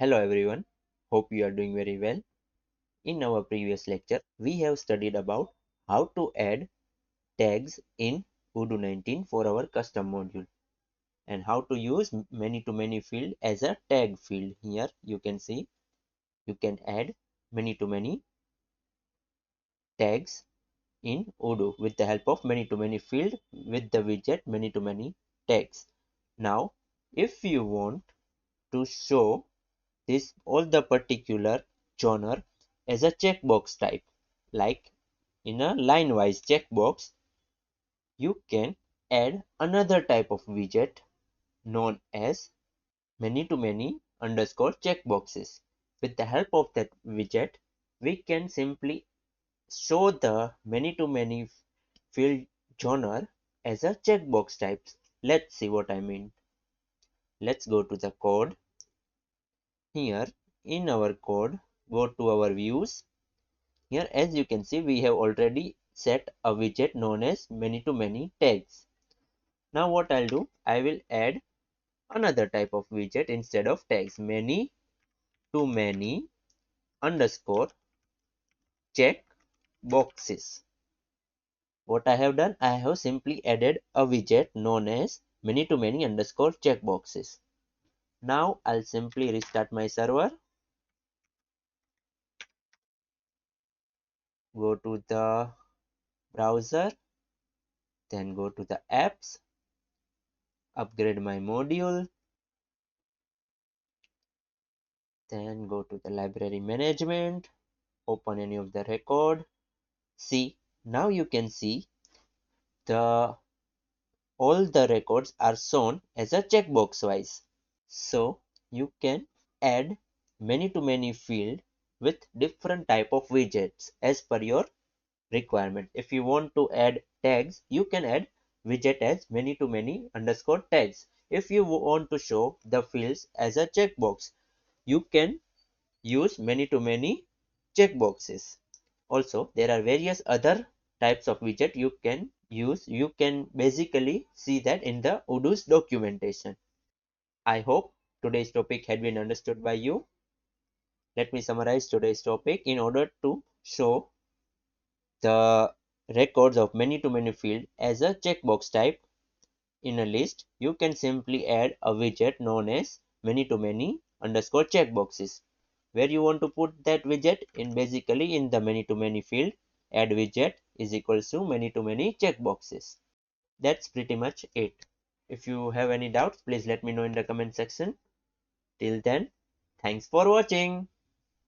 Hello everyone, hope you are doing very well. In our previous lecture, we have studied about how to add tags in Odoo 19 for our custom module and how to use many-to-many field as a tag field. Here you can see you can add many-to-many tags in Odoo with the help of many-to-many field with the widget many-to-many tags. Now, if you want to show this all the particular genre as a checkbox type, like in a line-wise checkbox, you can add another type of widget known as many-to-many underscore checkboxes. With the help of that widget, we can simply show the many-to-many field genre as a checkbox types. Let's see what I mean. Let's go to the code. Here in our code, go to our views. Here, as you can see, we have already set a widget known as many-to-many tags. Now what I'll do, I will add another type of widget instead of tags, many-to-many underscore check boxes. What I have done, I have simply added a widget known as many-to-many underscore checkboxes. Now I'll simply restart my server, go to the browser, then go to the apps, upgrade my module, then go to the library management, open any of the record. See, now you can see the all the records are shown as a checkbox wise. So you can add many-to-many field with different type of widgets as per your requirement. If you want to add tags, you can add widget as many-to-many underscore tags. If you want to show the fields as a checkbox, you can use many-to-many checkboxes. Also, there are various other types of widget you can use. You can basically see that in the Odoo's documentation. I hope today's topic had been understood by you. Let me summarize today's topic. In order to show the records of many-to-many field as a checkbox type in a list, you can simply add a widget known as many-to-many underscore checkboxes. Where you want to put that widget in, basically in the many-to-many field, add widget is equals to many-to-many checkboxes. That's pretty much it. If you have any doubts, please let me know in the comment section. Till then, thanks for watching.